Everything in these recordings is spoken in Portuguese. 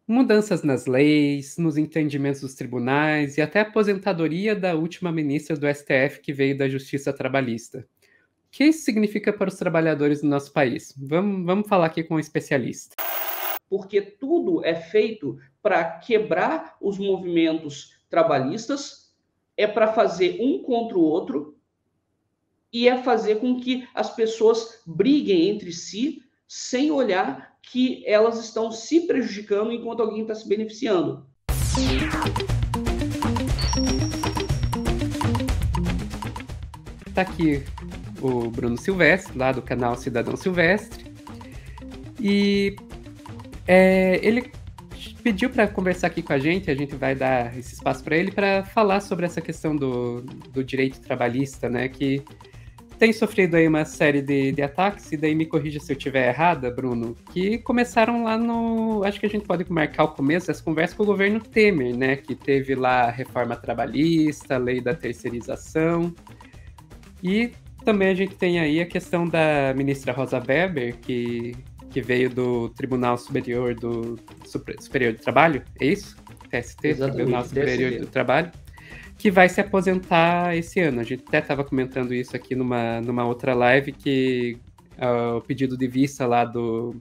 mudanças nas leis, nos entendimentos dos tribunais e até a aposentadoria da última ministra do STF que veio da Justiça Trabalhista. O que isso significa para os trabalhadores do nosso país? Vamos falar aqui com um especialista. Porque tudo é feito para quebrar os movimentos trabalhistas, é para fazer um contra o outro e é fazer com que as pessoas briguem entre si sem olhar que elas estão se prejudicando enquanto alguém está se beneficiando. Está aqui o Bruno Silvestre, lá do canal Cidadão Silvestre, e ele pediu para conversar aqui com a gente vai dar esse espaço para ele para falar sobre essa questão do direito trabalhista, né, que tem sofrido aí uma série de ataques, e daí me corrija se eu estiver errada, Bruno, que começaram lá no... Acho que a gente pode marcar o começo dessa conversa com o governo Temer, né, que teve lá a reforma trabalhista, a lei da terceirização, e também a gente tem aí a questão da ministra Rosa Weber, que veio do Tribunal Superior do Trabalho, é isso? TST, Exatamente, Tribunal Superior TST. do Trabalho, que vai se aposentar esse ano. A gente até estava comentando isso aqui numa outra live, que o pedido de vista lá do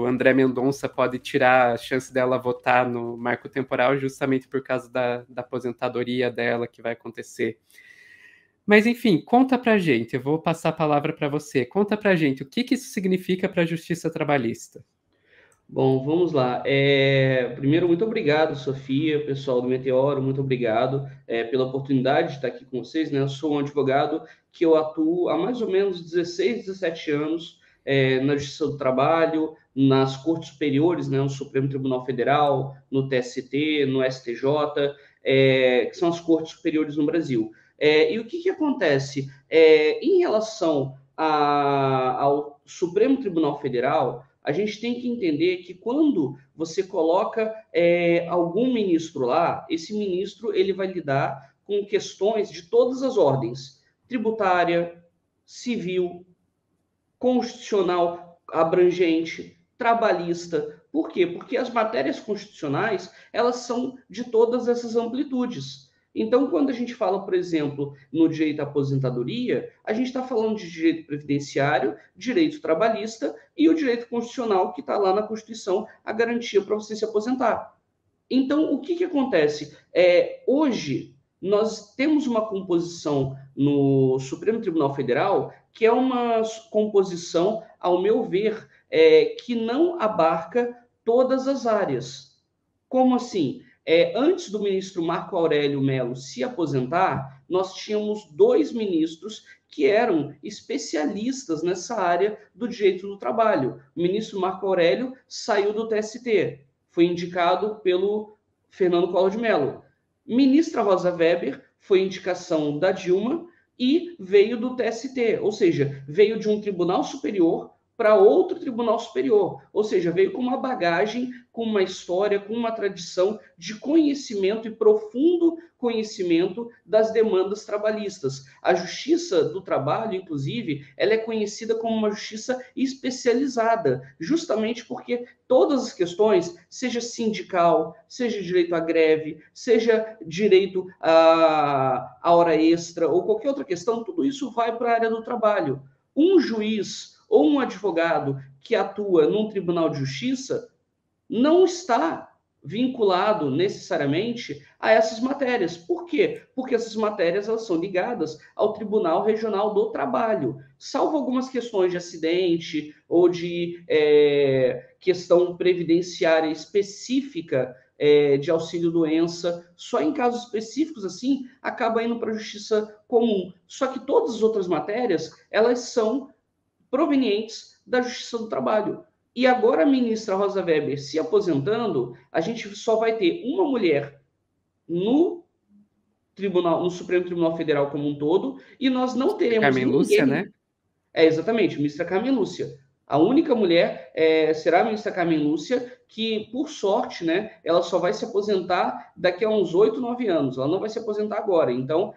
André Mendonça pode tirar a chance dela votar no marco temporal justamente por causa da aposentadoria dela que vai acontecer. Mas, enfim, conta pra gente, eu vou passar a palavra para você. Conta pra gente, o que isso significa para a justiça trabalhista? Bom, vamos lá. Primeiro, muito obrigado, Sofia, pessoal do Meteoro, muito obrigado pela oportunidade de estar aqui com vocês, né? Eu sou um advogado que eu atuo há mais ou menos 16, 17 anos na Justiça do Trabalho, nas Cortes Superiores, né? No Supremo Tribunal Federal, no TST, no STJ, que são as Cortes Superiores no Brasil. E o que acontece? Em relação ao Supremo Tribunal Federal, a gente tem que entender que quando você coloca algum ministro lá, esse ministro ele vai lidar com questões de todas as ordens: tributária, civil, constitucional abrangente, trabalhista. Por quê? Porque as matérias constitucionais, elas são de todas essas amplitudes. Então, quando a gente fala, por exemplo, no direito à aposentadoria, a gente está falando de direito previdenciário, direito trabalhista e o direito constitucional que está lá na Constituição, a garantia para você se aposentar. Então, o que acontece? Hoje, nós temos uma composição no Supremo Tribunal Federal que é uma composição, ao meu ver, que não abarca todas as áreas. Como assim? Antes do ministro Marco Aurélio Mello se aposentar, nós tínhamos 2 ministros que eram especialistas nessa área do direito do trabalho. O ministro Marco Aurélio saiu do TST, foi indicado pelo Fernando Collor de Mello. Ministra Rosa Weber foi indicação da Dilma e veio do TST, ou seja, veio de um tribunal superior para outro tribunal superior, ou seja, veio com uma bagagem, com uma história, com uma tradição de conhecimento e profundo conhecimento das demandas trabalhistas. A justiça do trabalho, inclusive, ela é conhecida como uma justiça especializada, justamente porque todas as questões, seja sindical, seja direito à greve, seja direito à hora extra ou qualquer outra questão, tudo isso vai para a área do trabalho. Um juiz ou um advogado que atua num tribunal de justiça não está vinculado necessariamente a essas matérias. Por quê? Porque essas matérias elas são ligadas ao Tribunal Regional do Trabalho, salvo algumas questões de acidente ou de questão previdenciária específica de auxílio-doença, só em casos específicos assim, acaba indo para a justiça comum. Só que todas as outras matérias, elas são provenientes da Justiça do Trabalho. E agora a ministra Rosa Weber se aposentando, a gente só vai ter uma mulher no tribunal, no Supremo Tribunal Federal como um todo, e nós não teremos Carmen ninguém... Lúcia, né? Exatamente, ministra Carmen Lúcia. A única mulher será a ministra Carmen Lúcia, que, por sorte, né, ela só vai se aposentar daqui a uns 8, 9 anos. Ela não vai se aposentar agora. Então,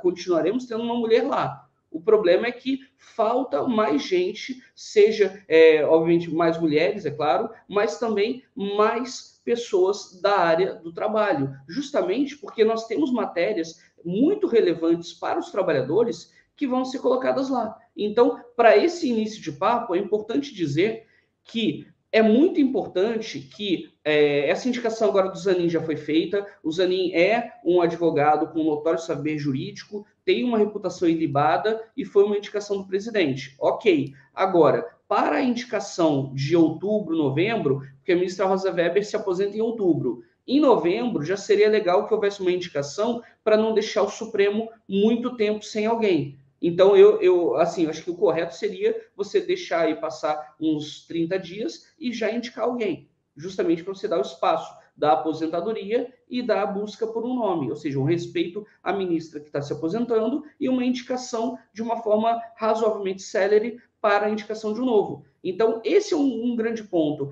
continuaremos tendo uma mulher lá. O problema é que falta mais gente, seja, obviamente, mais mulheres, é claro, mas também mais pessoas da área do trabalho, justamente porque nós temos matérias muito relevantes para os trabalhadores que vão ser colocadas lá. Então, para esse início de papo, é importante dizer que é muito importante que essa indicação agora do Zanin já foi feita. O Zanin é um advogado com notório saber jurídico, tem uma reputação ilibada e foi uma indicação do presidente. Ok. Agora, para a indicação de outubro, novembro, porque a ministra Rosa Weber se aposenta em outubro. Em novembro, já seria legal que houvesse uma indicação para não deixar o Supremo muito tempo sem alguém. Então, eu acho que o correto seria você deixar aí passar uns 30 dias e já indicar alguém, justamente para você dar o espaço da aposentadoria e da busca por um nome, ou seja, um respeito à ministra que está se aposentando e uma indicação de uma forma razoavelmente célere para a indicação de um novo. Então, esse é um grande ponto.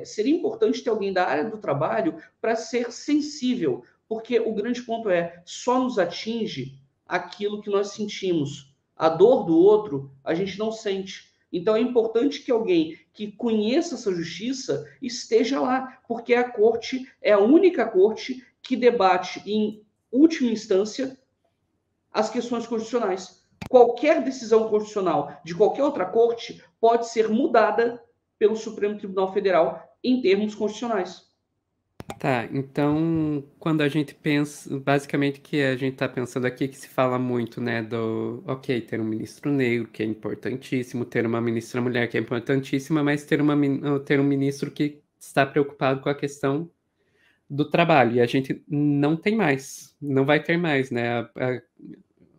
Seria importante ter alguém da área do trabalho para ser sensível, porque o grande ponto só nos atinge aquilo que nós sentimos. A dor do outro, a gente não sente. Então é importante que alguém que conheça essa justiça esteja lá, porque a corte é a única corte que debate, em última instância, as questões constitucionais. Qualquer decisão constitucional de qualquer outra corte pode ser mudada pelo Supremo Tribunal Federal em termos constitucionais. Tá, então quando a gente pensa, basicamente que a gente tá pensando aqui que se fala muito, né, ok, ter um ministro negro, que é importantíssimo, ter uma ministra mulher, que é importantíssima, mas ter um ministro que está preocupado com a questão do trabalho, e a gente não tem mais, não vai ter mais, né, a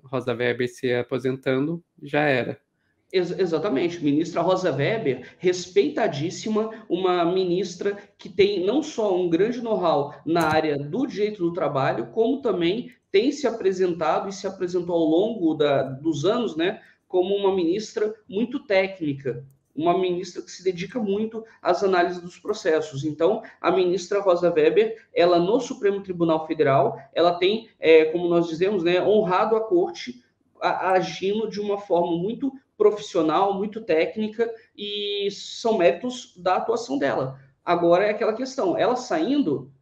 Rosa Weber se aposentando, já era. Exatamente, ministra Rosa Weber, respeitadíssima, uma ministra que tem não só um grande know-how na área do direito do trabalho, como também tem se apresentado e se apresentou ao longo dos anos, né, como uma ministra muito técnica, uma ministra que se dedica muito às análises dos processos. Então, a ministra Rosa Weber, ela no Supremo Tribunal Federal, ela tem, como nós dizemos, né, honrado a corte agindo de uma forma muito profissional, muito técnica, e são méritos da atuação dela. Agora é aquela questão, ela saindo,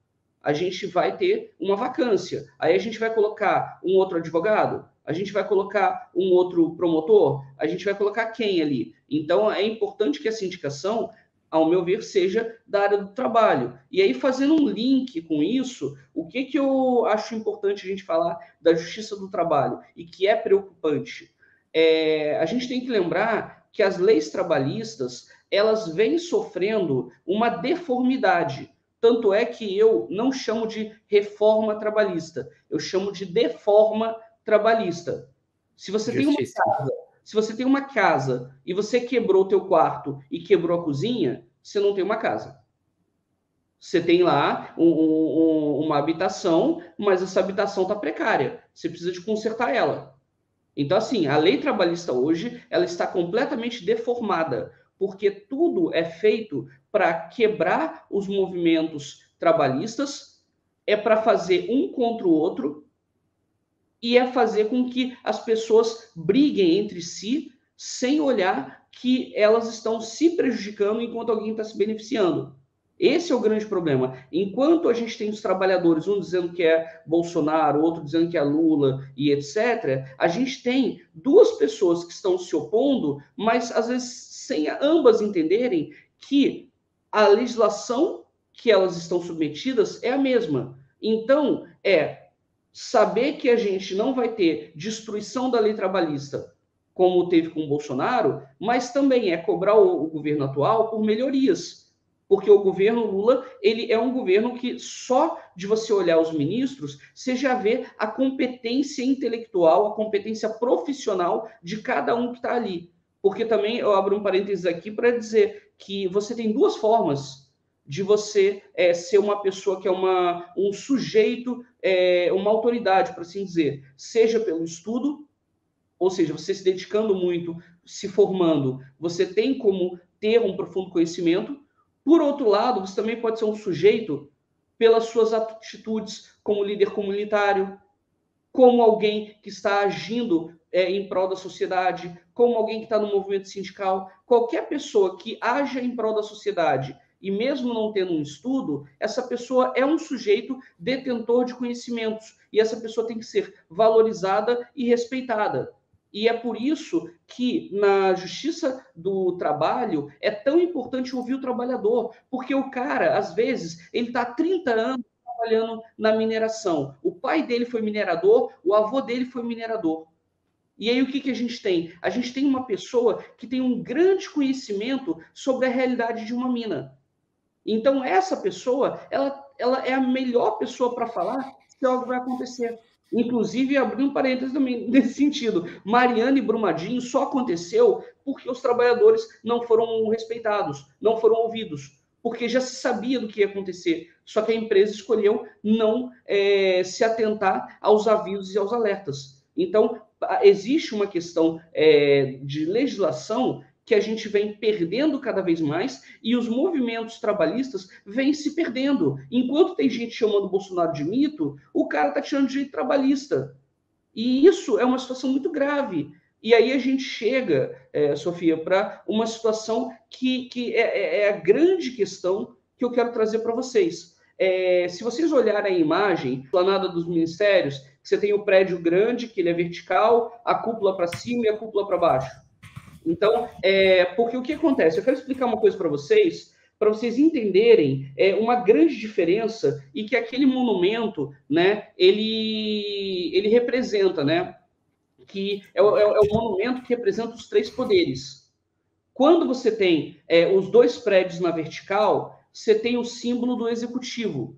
a gente vai ter uma vacância. Aí a gente vai colocar um outro advogado, a gente vai colocar um outro promotor, a gente vai colocar quem ali? Então é importante que essa indicação, ao meu ver, seja da área do trabalho. E aí, fazendo um link com isso, o que eu acho importante a gente falar da justiça do trabalho e que é preocupante? A gente tem que lembrar que as leis trabalhistas, elas vêm sofrendo uma deformidade. Tanto é que eu não chamo de reforma trabalhista, eu chamo de deforma trabalhista. Se você tem uma casa e você quebrou o teu quarto e quebrou a cozinha, você não tem uma casa. Você tem lá uma habitação, mas essa habitação está precária. Você precisa de consertar ela. Então, assim, a lei trabalhista hoje, ela está completamente deformada, porque tudo é feito para quebrar os movimentos trabalhistas, é para fazer um contra o outro, e é fazer com que as pessoas briguem entre si, sem olhar que elas estão se prejudicando enquanto alguém está se beneficiando. Esse é o grande problema. Enquanto a gente tem os trabalhadores, um dizendo que é Bolsonaro, outro dizendo que é Lula e etc., a gente tem duas pessoas que estão se opondo, mas às vezes sem ambas entenderem que a legislação que elas estão submetidas é a mesma. Então, saber que a gente não vai ter destruição da lei trabalhista, como teve com o Bolsonaro, mas também é cobrar o governo atual por melhorias. Porque o governo Lula, ele é um governo que só de você olhar os ministros, você já vê a competência intelectual, a competência profissional de cada um que está ali. Porque também eu abro um parênteses aqui para dizer que você tem duas formas de você ser uma pessoa que é um sujeito, uma autoridade, por assim dizer, seja pelo estudo, ou seja, você se dedicando muito, se formando, você tem como ter um profundo conhecimento. Por outro lado, você também pode ser um sujeito pelas suas atitudes como líder comunitário, como alguém que está agindo em prol da sociedade, como alguém que está no movimento sindical. Qualquer pessoa que haja em prol da sociedade e mesmo não tendo um estudo, essa pessoa é um sujeito detentor de conhecimentos e essa pessoa tem que ser valorizada e respeitada. E é por isso que na justiça do trabalho é tão importante ouvir o trabalhador, porque o cara, às vezes, ele está há 30 anos trabalhando na mineração. O pai dele foi minerador, o avô dele foi minerador. E aí o que a gente tem? A gente tem uma pessoa que tem um grande conhecimento sobre a realidade de uma mina. Então, essa pessoa, ela é a melhor pessoa para falar se algo vai acontecer. Inclusive, abrir um parênteses também nesse sentido. Mariana e Brumadinho só aconteceu porque os trabalhadores não foram respeitados, não foram ouvidos, porque já se sabia do que ia acontecer. Só que a empresa escolheu não se atentar aos avisos e aos alertas. Então, existe uma questão de legislação que a gente vem perdendo cada vez mais e os movimentos trabalhistas vêm se perdendo. Enquanto tem gente chamando o Bolsonaro de mito, o cara está tirando direito trabalhista. E isso é uma situação muito grave. E aí a gente chega, Sofia, para uma situação que é a grande questão que eu quero trazer para vocês. Se vocês olharem a imagem, planada dos ministérios, você tem o prédio grande, que ele é vertical, a cúpula para cima e a cúpula para baixo. Então, porque o que acontece? Eu quero explicar uma coisa para vocês entenderem uma grande diferença e que aquele monumento, né, ele representa, né, que é o monumento que representa os três poderes. Quando você tem os dois prédios na vertical, você tem o símbolo do executivo.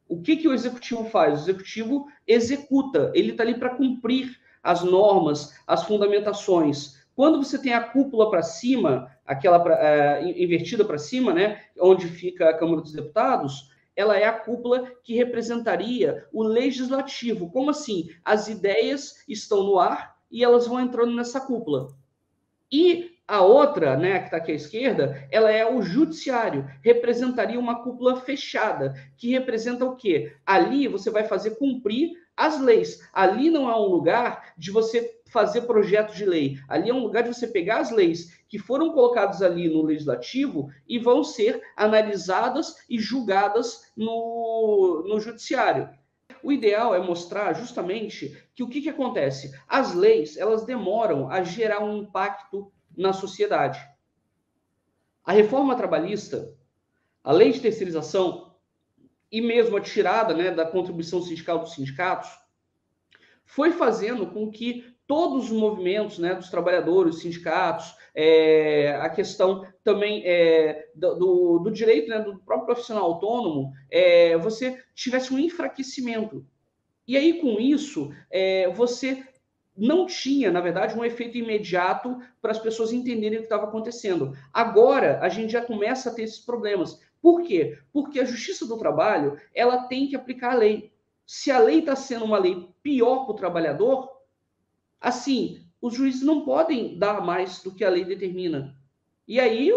O que o executivo faz? O executivo executa, ele está ali para cumprir as normas, as fundamentações. Quando você tem a cúpula para cima, aquela invertida para cima, né, onde fica a Câmara dos Deputados, ela é a cúpula que representaria o legislativo. Como assim? As ideias estão no ar e elas vão entrando nessa cúpula. E a outra, né, que está aqui à esquerda, ela é o judiciário, representaria uma cúpula fechada, que representa o quê? Ali você vai fazer cumprir as leis. Ali não é um lugar de você fazer projeto de lei. Ali é um lugar de você pegar as leis que foram colocadas ali no legislativo e vão ser analisadas e julgadas no judiciário. O ideal é mostrar justamente que o que acontece? As leis, elas demoram a gerar um impacto na sociedade. A reforma trabalhista, a lei de terceirização e mesmo a tirada, né, da contribuição sindical dos sindicatos foi fazendo com que todos os movimentos, né, dos trabalhadores, sindicatos, a questão também do direito, né, do próprio profissional autônomo, você tivesse um enfraquecimento. E aí, com isso, você não tinha, na verdade, um efeito imediato para as pessoas entenderem o que estava acontecendo. Agora, a gente já começa a ter esses problemas. Por quê? Porque a Justiça do Trabalho, ela tem que aplicar a lei. Se a lei está sendo uma lei pior para o trabalhador, assim, os juízes não podem dar mais do que a lei determina. E aí,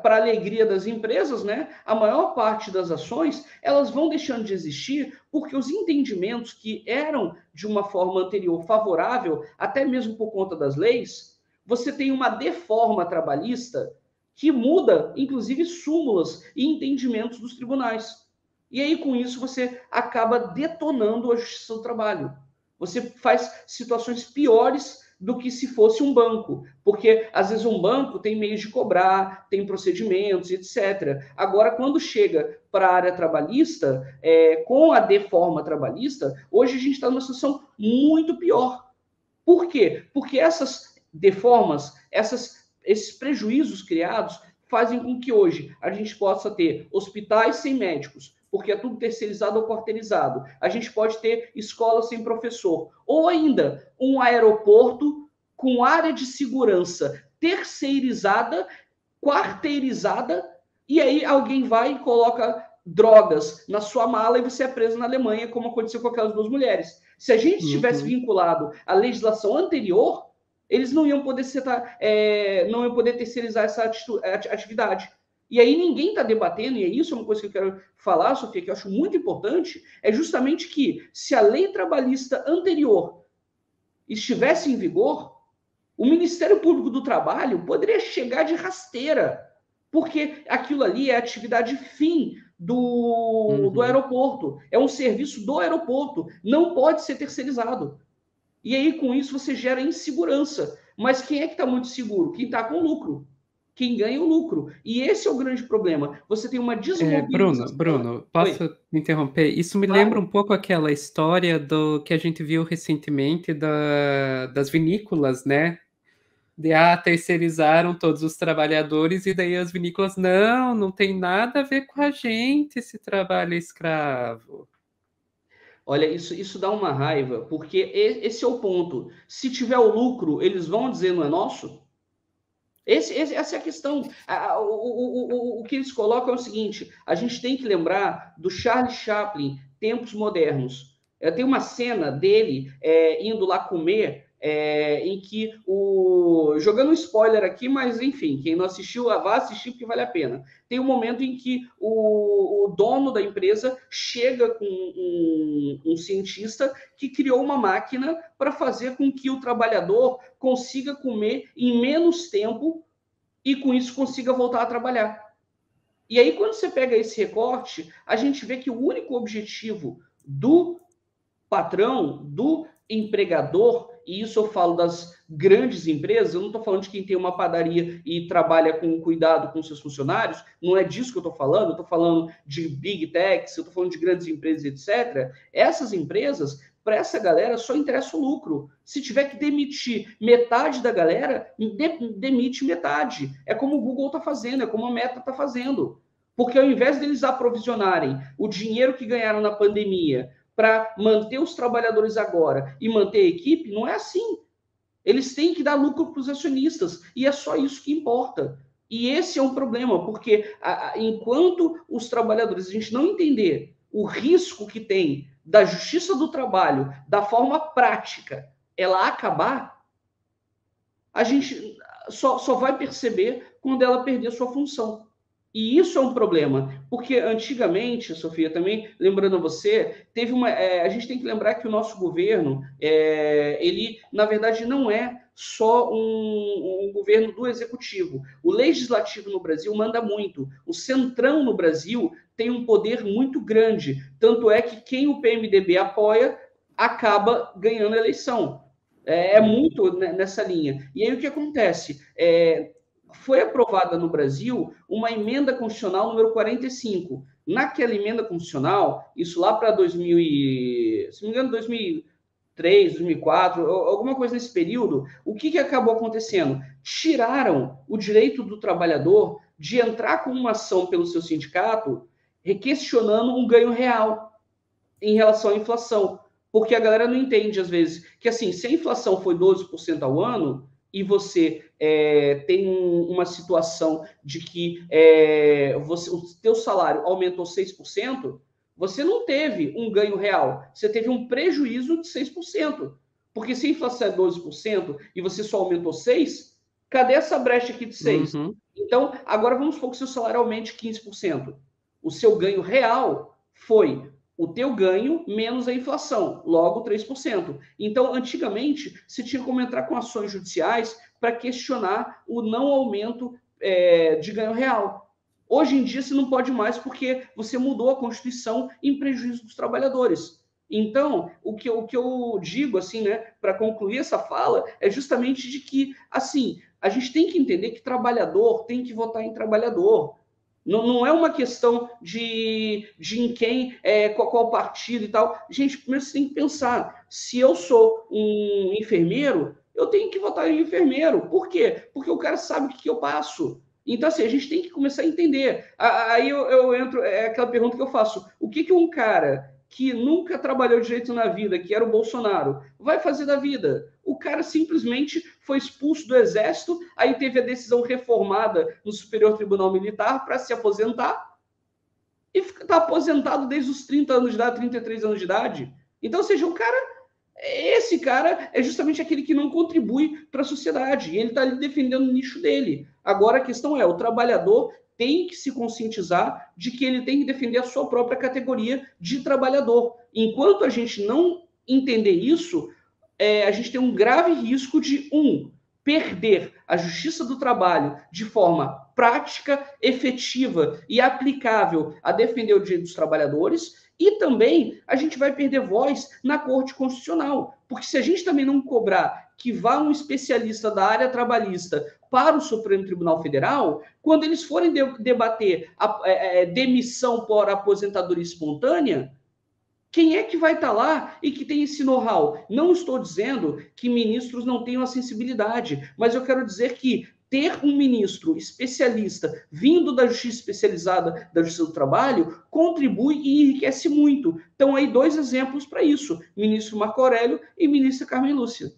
para a alegria das empresas, né, a maior parte das ações, elas vão deixando de existir porque os entendimentos que eram de uma forma anterior favorável, até mesmo por conta das leis, você tem uma deforma trabalhista que muda, inclusive, súmulas e entendimentos dos tribunais. E aí, com isso, você acaba detonando a justiça do trabalho. Você faz situações piores do que se fosse um banco, porque às vezes um banco tem meios de cobrar, tem procedimentos, etc. Agora, quando chega para a área trabalhista, com a deforma trabalhista, hoje a gente está numa situação muito pior. Por quê? Porque essas deformas, esses prejuízos criados fazem com que hoje a gente possa ter hospitais sem médicos, porque é tudo terceirizado ou quarteirizado. A gente pode ter escola sem professor. Ou ainda, um aeroporto com área de segurança terceirizada, quarteirizada, e aí alguém vai e coloca drogas na sua mala e você é preso na Alemanha, como aconteceu com aquelas duas mulheres. Se a gente tivesse vinculado à legislação anterior, eles não iam poder não iam poder terceirizar essa atividade. E aí ninguém está debatendo, e é isso uma coisa que eu quero falar, Sofia, que eu acho muito importante, é justamente que se a lei trabalhista anterior estivesse em vigor, O Ministério Público do Trabalho poderia chegar de rasteira, porque aquilo ali é atividade fim do Uhum. aeroporto, é um serviço do aeroporto, não pode ser terceirizado. E aí, com isso, você gera insegurança. Mas quem é que está muito seguro? Quem está com lucro. Quem ganha o lucro. E esse é o grande problema. Você tem uma desmobilização. Bruno, Oi, posso me interromper? Isso me lembra claro. um pouco aquela história do que a gente viu recentemente das vinícolas, né? Terceirizaram todos os trabalhadores e daí as vinícolas, não, não tem nada a ver com a gente esse trabalho escravo. Olha, isso dá uma raiva, porque esse é o ponto. Se tiver o lucro, eles vão dizer não é nosso? Essa é a questão. O que eles colocam é o seguinte: a gente tem que lembrar do Charles Chaplin, Tempos Modernos. Tem uma cena dele indo lá comer, em que jogando um spoiler aqui, mas enfim, quem não assistiu, vá assistir porque vale a pena. Tem um momento em que o dono da empresa chega com um cientista que criou uma máquina para fazer com que o trabalhador consiga comer em menos tempo e com isso consiga voltar a trabalhar. E aí, quando você pega esse recorte, a gente vê que o único objetivo do patrão, do empregador, e isso eu falo das grandes empresas, eu não estou falando de quem tem uma padaria e trabalha com cuidado com seus funcionários, não é disso que eu estou falando, eu estou falando de big techs, eu estou falando de grandes empresas, etc. Essas empresas, para essa galera, só interessa o lucro. Se tiver que demitir metade da galera, demite metade. É como o Google está fazendo, é como a Meta está fazendo. Porque ao invés deles aprovisionarem o dinheiro que ganharam na pandemia para manter os trabalhadores agora e manter a equipe, não é assim. Eles têm que dar lucro para os acionistas e é só isso que importa. E esse é um problema, porque enquanto os trabalhadores, a gente não entender o risco que tem da justiça do trabalho, da forma prática, ela acabar, a gente só vai perceber quando ela perder sua função. E isso é um problema, porque antigamente, Sofia, também, lembrando a você, teve uma. A gente tem que lembrar que o nosso governo, ele, na verdade, não é só um governo do executivo. O legislativo no Brasil manda muito. O centrão no Brasil tem um poder muito grande. Tanto é que quem o PMDB apoia acaba ganhando a eleição. É muito nessa linha. E aí o que acontece? Foi aprovada no Brasil uma emenda constitucional número 45. Naquela emenda constitucional, isso lá para 2000 se não me engano, 2003, 2004, alguma coisa nesse período, o que acabou acontecendo? Tiraram o direito do trabalhador de entrar com uma ação pelo seu sindicato questionando um ganho real em relação à inflação. Porque a galera não entende, às vezes, que assim, se a inflação foi 12% ao ano, e você tem uma situação de que o teu salário aumentou 6%, você não teve um ganho real, você teve um prejuízo de 6%. Porque se a inflação é 12% e você só aumentou 6%, cadê essa brecha aqui de 6%? Uhum. Então, agora vamos supor que seu salário aumente 15%. O seu ganho real foi o teu ganho menos a inflação, logo 3%. Então, antigamente, se tinha como entrar com ações judiciais para questionar o não aumento de ganho real. Hoje em dia, você não pode mais porque você mudou a Constituição em prejuízo dos trabalhadores. Então, o que eu digo, assim, né, para concluir essa fala, é justamente de que, assim, a gente tem que entender que trabalhador tem que votar em trabalhador. Não é uma questão de em quem, qual partido e tal. Gente, primeiro você tem que pensar: se eu sou um enfermeiro, eu tenho que votar em enfermeiro. Por quê? Porque o cara sabe o que eu passo. Então, assim, a gente tem que começar a entender. Aí eu entro, é aquela pergunta que eu faço: o que um cara que nunca trabalhou direito na vida, que era o Bolsonaro, vai fazer da vida? O cara simplesmente foi expulso do exército, aí teve a decisão reformada no Superior Tribunal Militar para se aposentar, e está aposentado desde os 30 anos de idade, 33 anos de idade. Então, ou seja, esse cara é justamente aquele que não contribui para a sociedade, e ele está ali defendendo o nicho dele. Agora a questão é, o trabalhador tem que se conscientizar de que ele tem que defender a sua própria categoria de trabalhador. Enquanto a gente não entender isso, a gente tem um grave risco de, perder a justiça do trabalho de forma prática, efetiva e aplicável a defender o direito dos trabalhadores, e também a gente vai perder voz na Corte Constitucional, porque se a gente também não cobrar que vá um especialista da área trabalhista para o Supremo Tribunal Federal, quando eles forem debater a demissão por aposentadoria espontânea, quem é que vai estar lá e que tem esse know-how? Não estou dizendo que ministros não tenham a sensibilidade, mas eu quero dizer que ter um ministro especialista vindo da justiça especializada da Justiça do Trabalho contribui e enriquece muito. Então, aí 2 exemplos para isso: ministro Marco Aurélio e ministra Carmen Lúcia.